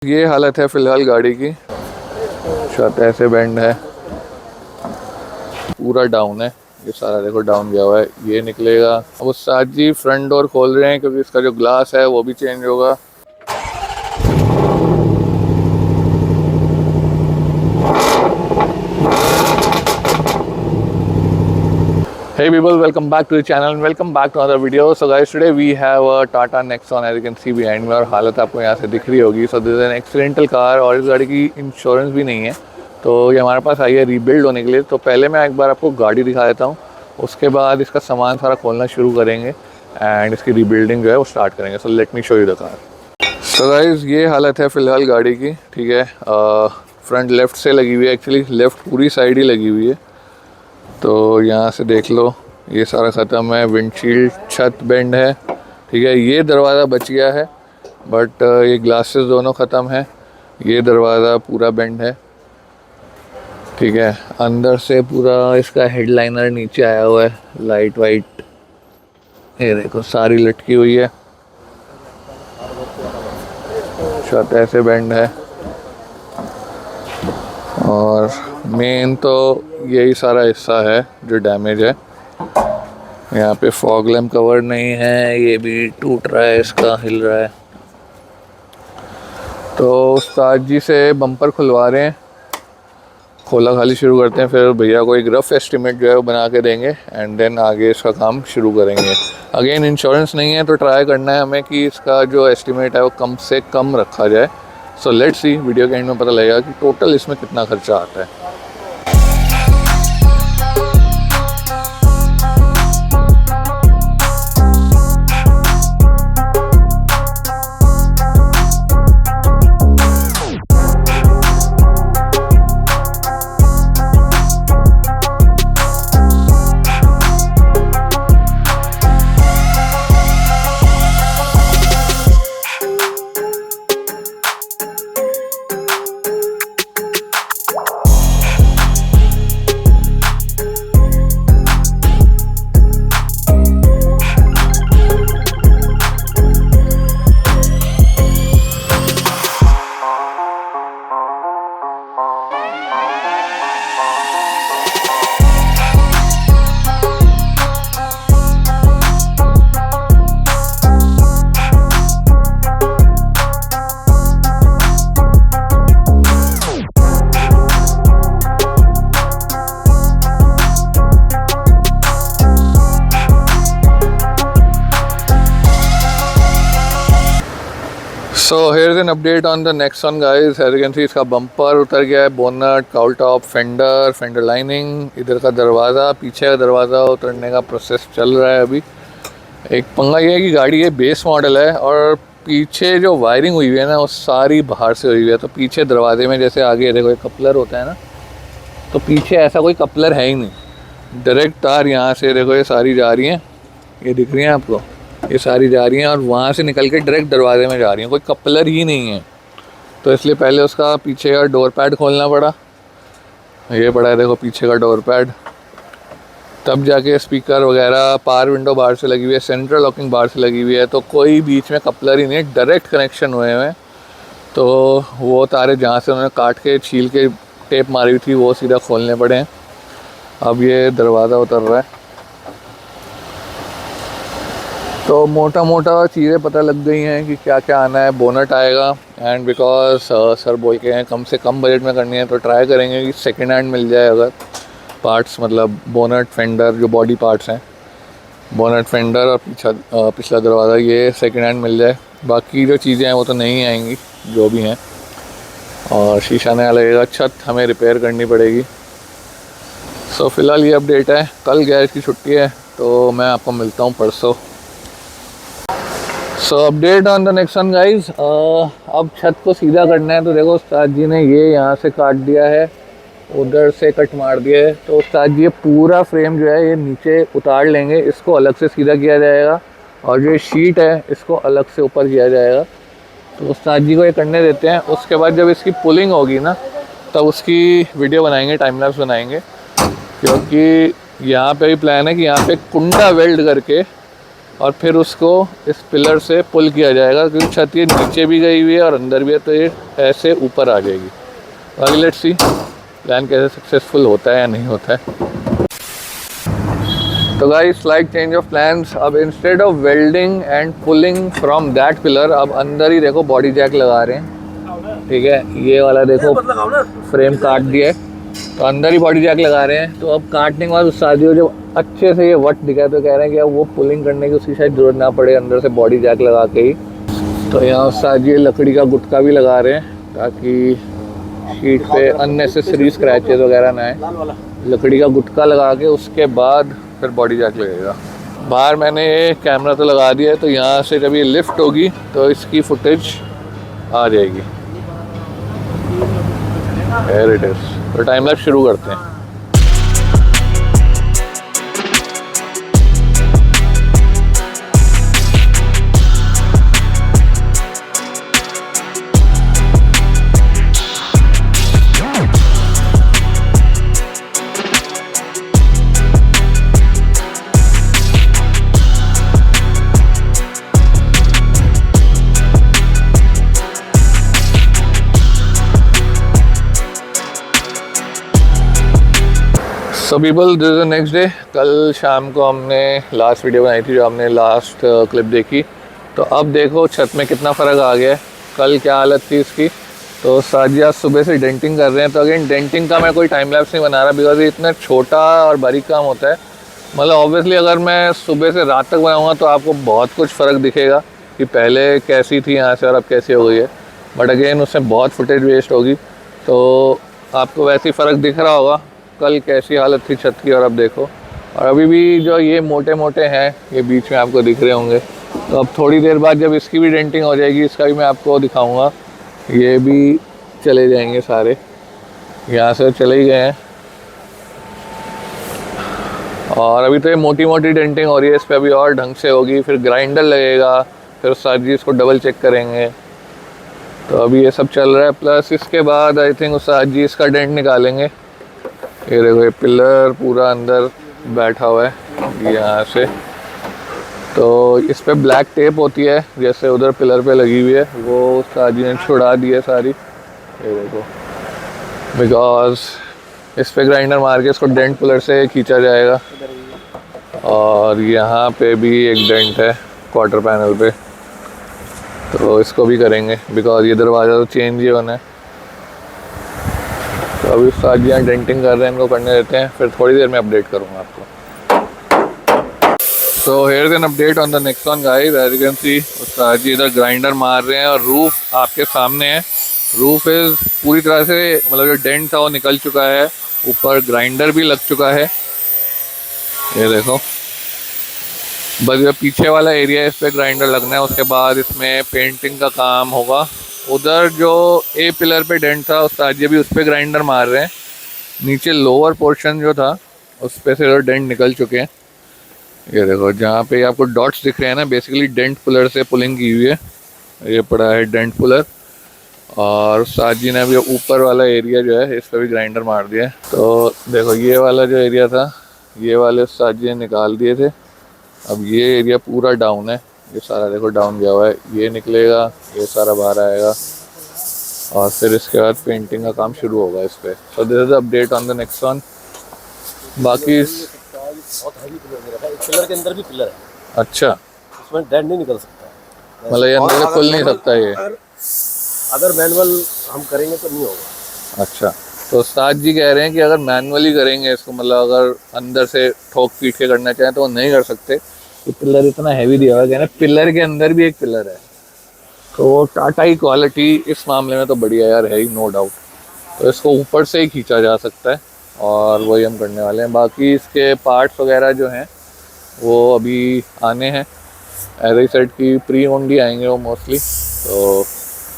ये हालत है फ़िलहाल गाड़ी की। छत ऐसे बैंड है, पूरा डाउन है। ये सारा देखो डाउन गया हुआ है। ये निकलेगा। अब उस साथ जी फ्रंट डोर खोल रहे हैं क्योंकि इसका जो ग्लास है वो भी चेंज होगा। Hey people, welcome back to the channel and welcome back to another video. So guys, today we have a Tata Nexon, as you can see behind me, और हालत आपको यहाँ से दिख रही होगी। So this is an accidental car और इस गाड़ी की इंश्योरेंस भी नहीं है, तो ये हमारे पास आई है रीबिल्ड होने के लिए। तो पहले मैं एक बार आपको गाड़ी दिखा देता हूँ, उसके बाद इसका सामान सारा खोलना शुरू करेंगे एंड इसकी रीबिल्डिंग जो है वो स्टार्ट करेंगे। So let me show you the car. So guys, ये हालत है फ़िलहाल गाड़ी की, ठीक है। फ्रंट लेफ़्ट से लगी हुई है, एक्चुअली लेफ़्ट पूरी साइड ही लगी हुई है। तो यहाँ से देख लो, ये सारा ख़त्म है। विंडशील्ड, छत बेंड है, ठीक है। ये दरवाज़ा बच गया है बट ये ग्लासेस दोनों ख़त्म है। ये दरवाज़ा पूरा बेंड है, ठीक है। अंदर से पूरा इसका हेडलाइनर नीचे आया हुआ है, लाइट वाइट ये देखो सारी लटकी हुई है। छत ऐसे बेंड है और मेन तो यही सारा हिस्सा है जो डैमेज है। यहाँ पे फॉग लैम्प कवर नहीं है, ये भी टूट रहा है, इसका हिल रहा है। तो उस्ताद जी से बम्पर खुलवा रहे हैं, खोला खाली शुरू करते हैं, फिर भैया को एक रफ़ एस्टिमेट जो है वो बना के देंगे एंड देन आगे इसका काम शुरू करेंगे। अगेन इंश्योरेंस नहीं है तो ट्राई करना है हमें कि इसका जो एस्टिमेट है वो कम से कम रखा जाए। सो लेट्स सी, वीडियो के एंड में पता लगेगा कि टोटल इसमें कितना खर्चा आता है। So here's an update on the Nexon guys. As you can see, इसका बम्पर उतर गया है, bonnet, cowl top, fender lining, इधर का दरवाज़ा, पीछे का दरवाज़ा उतरने का प्रोसेस चल रहा है अभी। एक पंगा ये है कि गाड़ी ये बेस मॉडल है और पीछे जो वायरिंग हुई हुई है ना वो सारी बाहर से हुई हुई है। तो पीछे दरवाजे में जैसे आगे देखो एक कपलर होता है ना, तो पीछे ऐसा कोई कपलर है ही नहीं। डायरेक्ट तार यहाँ से देखो ये सारी जा रही हैं, ये दिख रही हैं आपको, ये सारी जा रही हैं और वहाँ से निकल के डायरेक्ट दरवाजे में जा रही हैं, कोई कपलर ही नहीं है। तो इसलिए पहले उसका पीछे का डोर पैड खोलना पड़ा, ये पड़ा है देखो पीछे का डोर पैड, तब जाके स्पीकर वगैरह, पावर विंडो बाहर से लगी हुई है, सेंट्रल लॉकिंग बाहर से लगी हुई है, तो कोई बीच में कपलर ही नहीं, डायरेक्ट कनेक्शन हुए हैं। तो वो तारे जहाँ से उन्होंने काट के छील के टेप मारी हुई थी वो सीधा खोलने पड़े हैं। अब ये दरवाज़ा उतर रहा है, तो मोटा मोटा चीज़ें पता लग गई हैं कि क्या क्या आना है। बोनट आएगा एंड बिकॉज सर बोल के हैं कम से कम बजट में करनी है तो ट्राई करेंगे कि सेकंड हैंड मिल जाए अगर पार्ट्स, मतलब बोनट, फेंडर जो बॉडी पार्ट्स हैं, बोनट, फेंडर और पिछला दरवाज़ा, ये सेकंड हैंड मिल जाए। बाकी जो चीज़ें हैं वो तो नहीं आएंगी जो भी हैं, और शीशा नया लगेगा, छत हमें रिपेयर करनी पड़ेगी। सो फिलहाल ये अपडेट है। कल गैरेज की छुट्टी है तो मैं आपको मिलता हूँ परसों। सो update on the Nexon guys. अब छत को सीधा करना है, तो देखो उस्ताद जी ने ये यहाँ से काट दिया है, उधर से कट मार दिया है। तो उस्ताद जी ये पूरा फ्रेम जो है ये नीचे उतार लेंगे, इसको अलग से सीधा किया जाएगा और जो शीट है इसको अलग से ऊपर किया जाएगा। तो उस्ताद जी को ये करने देते हैं। उसके बाद जब इसकी पुलिंग होगी ना तब उसकी वीडियो बनाएंगे, टाइम लैप्स बनाएंगे, क्योंकि यहाँ पे भी प्लान है कि यहाँ पे कुंडा वेल्ड करके और फिर उसको इस पिलर से पुल किया जाएगा, क्योंकि छत ये नीचे भी गई हुई है और अंदर भी है, तो ये ऐसे ऊपर आ जाएगी। बाकी लेट्स सी प्लान कैसे सक्सेसफुल होता है या नहीं होता है। तो guys slight change of plans. अब instead of welding and pulling from that pillar, अब अंदर ही देखो बॉडी जैक लगा रहे हैं। ठीक है, ये वाला देखो फ्रेम काट दिया है, तो अंदर ही बॉडी जैक लगा रहे हैं। तो अब काटने के बाद उस शादी जब अच्छे से ये वट दिखा तो कह रहे हैं कि अब वो पुलिंग करने की उसकी शायद जरूरत ना पड़े, अंदर से बॉडी जैक लगा के ही। तो यहाँ साजी लकड़ी का गुटका भी लगा रहे हैं ताकि शीट पे अननेसेसरी स्क्रैचेस वगैरह ना आए। लकड़ी का गुटका लगा के उसके बाद फिर बॉडी जैक लगेगा। बाहर मैंने ये कैमरा तो लगा दिया है, तो यहाँ से जब ये लिफ्ट होगी तो इसकी फुटेज आ जाएगी। Here it is। तो टाइम लैप्स शुरू करते हैं। So people this is the next day. कल शाम को हमने लास्ट वीडियो बनाई थी, जो हमने लास्ट क्लिप देखी। तो अब देखो छत में कितना फ़र्क आ गया है। कल क्या हालत थी इसकी। तो साजिया सुबह से डेंटिंग कर रहे हैं। तो अगेन डेंटिंग का मैं कोई टाइम लैप्स नहीं बना रहा, बिकॉज ये इतना छोटा और बारीक काम होता है। मतलब ऑब्वियसली अगर मैं सुबह से रात तक बनाऊँगा तो आपको बहुत कुछ फ़र्क दिखेगा कि पहले कैसी थी यहाँ से और अब कैसी हो गई है। बट अगेन उसमें बहुत फुटेज वेस्ट होगी, तो आपको वैसे ही फ़र्क दिख रहा होगा कल कैसी हालत थी छत की और अब देखो। और अभी भी जो ये मोटे मोटे हैं ये बीच में आपको दिख रहे होंगे। तो अब थोड़ी देर बाद जब इसकी भी डेंटिंग हो जाएगी, इसका भी मैं आपको दिखाऊंगा। ये भी चले जाएंगे सारे, यहाँ से चले ही गए हैं। और अभी तो ये मोटी मोटी डेंटिंग हो रही है, इस पर अभी और ढंग से होगी। फिर ग्राइंडर लगेगा, फिर साथ ही इसको डबल चेक करेंगे। तो अभी ये सब चल रहा है। प्लस इसके बाद आई थिंक उस साथ जी इसका डेंट निकालेंगे। ये देखो ये पिलर पूरा अंदर बैठा हुआ है यहाँ से। तो इस पे ब्लैक टेप होती है, जैसे उधर पिलर पे लगी हुई है, वो साजी ने छुड़ा दी है सारी। ये देखो, बिकॉज इस पे ग्राइंडर मार के इसको डेंट पिलर से खींचा जाएगा। और यहाँ पे भी एक डेंट है क्वार्टर पैनल पे, तो इसको भी करेंगे बिकॉज ये दरवाज़ा तो चेंज ही होना है। तो अभी साजियाँ डेंटिंग कर रहे हैं, इनको करने देते हैं, फिर थोड़ी देर में अपडेट करूँगा आपको। So here's an update on the Nexon guys। As you can see उस्ताद जी इधर ग्राइंडर मार रहे हैं और रूफ आपके सामने है। रूफ इज पूरी तरह से, मतलब जो डेंट था वो निकल चुका है, ऊपर ग्राइंडर भी लग चुका है। ये देखो, बस जो पीछे वाला एरिया है इस पे ग्राइंडर लगना है, उसके बाद इसमें पेंटिंग का काम होगा। उधर जो ए पिलर पे डेंट था उस्ताद जी भी उस पर ग्राइंडर मार रहे हैं। नीचे लोअर पोर्शन जो था उस पे से डेंट निकल चुके हैं। ये देखो जहाँ पे आपको डॉट्स दिख रहे हैं ना, बेसिकली डेंट पुलर से पुलिंग की हुई है। ये पड़ा है डेंट पुलर। और साथ जी ने अभी ऊपर वाला एरिया जो है इस पर भी ग्राइंडर मार दिया है। तो देखो ये वाला जो एरिया था, ये वाले साथ जी ने निकाल दिए थे। अब ये एरिया पूरा डाउन है, ये सारा देखो डाउन गया हुआ है। ये निकलेगा, ये सारा बाहर आएगा और फिर इसके बाद पेंटिंग का काम शुरू होगा इस पर। So this is update on the Nexon. बाकी पिलर के अंदर भी पिलर है। अच्छा, उसमें डेंट नहीं निकल सकता, मतलब ये अंदर से खुल नहीं सकता ये। अगर मैनुअल हम करेंगे तो नहीं होगा। अच्छा, तो उस्ताद जी कह रहे हैं कि अगर मैनुअली करेंगे इसको, मतलब अगर अंदर से ठोक पीट के करना चाहें तो वो नहीं कर सकते। ये पिलर इतना हैवी दिया हुआ है ना, पिलर के अंदर भी एक पिलर है। तो टाटा की क्वालिटी इस मामले में तो बढ़िया यार है ही, नो डाउट। तो इसको ऊपर से ही खींचा जा सकता है और वही हम करने वाले हैं। बाकी इसके पार्ट्स वगैरह जो हैं वो अभी आने हैं। एज आई सेड की प्री ओनली आएंगे वो मोस्टली। तो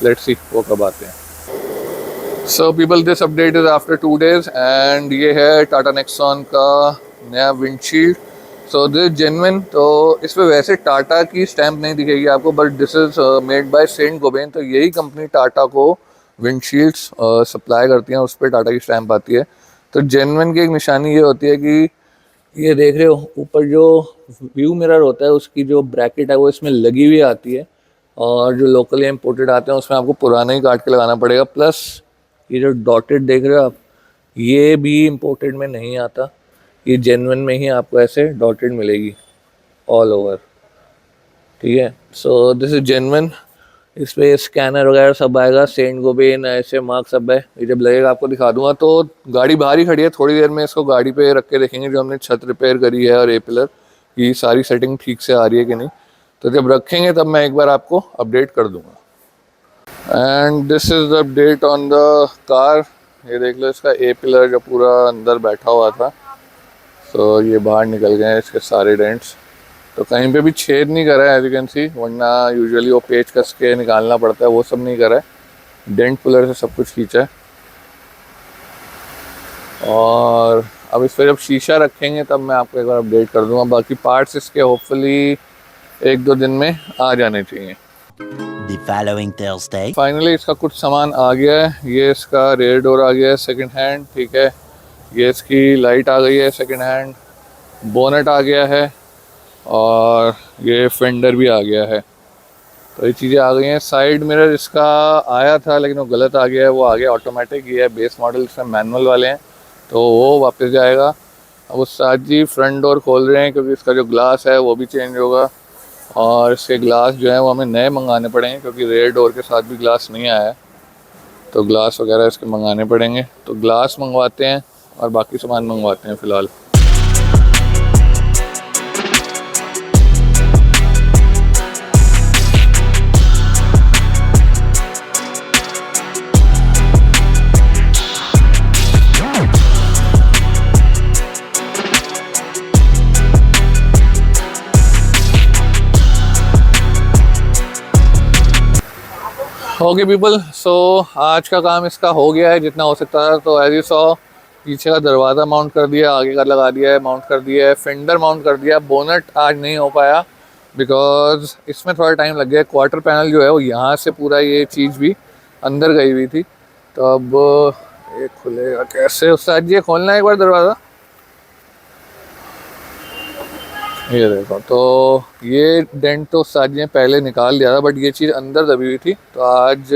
लेट्स सी वो कब आते हैं। So people this update is after 2 days and ये है टाटा नेक्सॉन का नया विंडशील्ड। So this genuine. तो इस पर वैसे टाटा की स्टैंप नहीं दिखेगी आपको, but this is made by Saint Gobain. तो यही कंपनी टाटा को विंडशील्ड्स सप्लाई करती हैं, उस पर टाटा की स्टैंप आती है। तो जेन्युइन की एक निशानी ये होती है कि ये देख रहे हो ऊपर जो व्यू मिरर होता है उसकी जो ब्रैकेट है वो इसमें लगी हुई आती है, और जो लोकली इम्पोर्टेड आते हैं उसमें आपको पुराना ही काट के लगाना पड़ेगा। प्लस ये जो डॉटेड देख रहे हो आप, ये भी इम्पोर्टेड में नहीं आता, ये जेन्युइन में ही आपको ऐसे डॉटेड मिलेगी ऑल ओवर, ठीक है। So this is genuine. इस पे स्कैनर वगैरह सब आएगा, सेंट गोबेन ऐसे मार्क सब है। ये जब लगेगा आपको दिखा दूंगा। तो गाड़ी बाहर ही खड़ी है, थोड़ी देर में इसको गाड़ी पे रख के देखेंगे जो हमने छत रिपेयर करी है और ए पिलर की सारी सेटिंग ठीक से आ रही है कि नहीं। तो जब रखेंगे तब मैं एक बार आपको अपडेट कर दूंगा। And this is the update on the car. ये देख लो इसका ए पिलर जो पूरा अंदर बैठा हुआ था, तो ये बाहर निकल गए हैं इसके सारे डेंट्स। तो कहीं पे भी छेद नहीं करा है एज यू कैन सी, वरना यूजुअली वो पेच कस के निकालना पड़ता है, वो सब नहीं करा है। डेंट पुलर से सब कुछ खींचा है। और अब इस पर जब शीशा रखेंगे तब मैं आपको एक बार अपडेट कर दूंगा। बाकी पार्ट्स इसके होपफुली 1-2 दिन में आ जाने चाहिए। The following Thursday. फाइनली इसका कुछ सामान आ गया है। ये इसका रेयर डोर आ गया है सेकंड हैंड, ठीक है। ये इसकी लाइट आ गई है सेकंड हैंड, बोनट आ गया है, और ये फेंडर भी आ गया है। तो ये चीज़ें आ गई हैं। साइड मिरर इसका आया था लेकिन वो गलत आ गया है, वो आ गया ऑटोमेटिक। ये है बेस मॉडल, इसमें मैनुअल वाले हैं तो वो वापस जाएगा। अब उस साथ जी फ्रंट डोर खोल रहे हैं क्योंकि इसका जो ग्लास है वो भी चेंज होगा, और इसके ग्लास जो है वो हमें नए मंगाने पड़ेंगे क्योंकि रेयर डोर के साथ भी ग्लास नहीं आया है। तो ग्लास वगैरह इसके मंगाने पड़ेंगे। तो ग्लास मंगवाते हैं और बाकी सामान मंगवाते हैं फ़िलहाल। ओके पीपल, सो आज का काम इसका हो गया है जितना हो सकता था। तो एज यू सॉ, पीछे का दरवाज़ा माउंट कर दिया, आगे का लगा दिया है, माउंट कर दिया है, फेंडर माउंट कर दिया। बोनट आज नहीं हो पाया बिकॉज इसमें थोड़ा टाइम लग गया। क्वार्टर पैनल जो है वो यहाँ से पूरा ये चीज़ भी अंदर गई हुई थी। तो अब ये खुलेगा कैसे? उस साथ ये खोलना है एक बार दरवाज़ा, ये देखो। तो ये डेंट तो साथ ने पहले निकाल दिया था, बट ये चीज़ अंदर दबी हुई थी। तो आज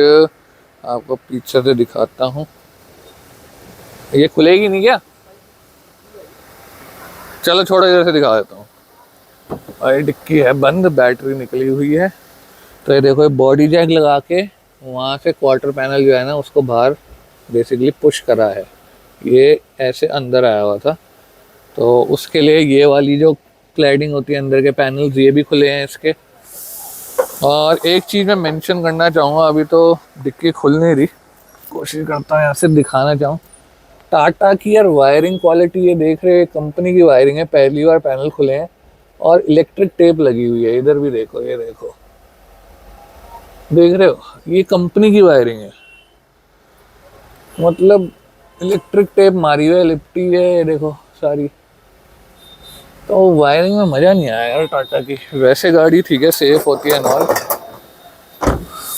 आपको पीछे से दिखाता हूँ। ये खुलेगी नहीं क्या? चलो छोड़ो, इधर से दिखा देता हूँ। और ये डिक्की है बंद, बैटरी निकली हुई है। तो ये देखो, ये बॉडी जैक लगा के वहाँ से क्वार्टर पैनल जो है ना उसको बाहर बेसिकली पुश करा है। ये ऐसे अंदर आया हुआ था, तो उसके लिए ये वाली जो क्लैडिंग होती है अंदर के पैनल्स, ये भी खुले हैं इसके। और एक चीज़ मैं मेंशन करना चाहूँगा, अभी तो डिक्की खुल नहीं रही, कोशिश करता हूँ यहाँ से दिखाना चाहूँ। टाटा की यार वायरिंग क्वालिटी, ये देख रहे हैं कंपनी की वायरिंग है। पहली बार पैनल खुले हैं और इलेक्ट्रिक टेप लगी हुई है। इधर भी देखो, ये देखो, देख रहे हो, ये कंपनी की वायरिंग है, मतलब इलेक्ट्रिक टेप मारी हुई है, लिपटी है, ये देखो सारी। तो वायरिंग में मज़ा नहीं आया यार टाटा की। वैसे गाड़ी ठीक है, सेफ होती है नॉल,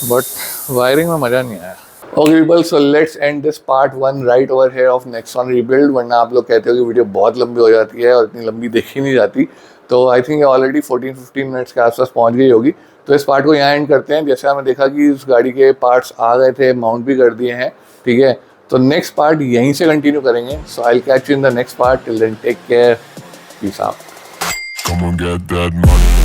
बट वायरिंग में मज़ा नहीं आया। Okay people, so let's end this part 1 right over here of Nexon rebuild. वरना आप लोग कहते हो कि वीडियो बहुत लंबी हो जाती है और इतनी लंबी देखी नहीं जाती। तो आई थिंक ऑलरेडी 14-15 मिनट्स के आसपास पहुंच गई होगी। तो इस पार्ट को यहाँ एंड करते हैं। जैसे हमने देखा कि इस गाड़ी के पार्ट्स आ गए थे, माउंट भी कर दिए हैं, ठीक है। तो नेक्स्ट पार्ट यहीं से कंटिन्यू करेंगे। So I will catch you in the next part. Till then take care, peace out. Come on, get that money.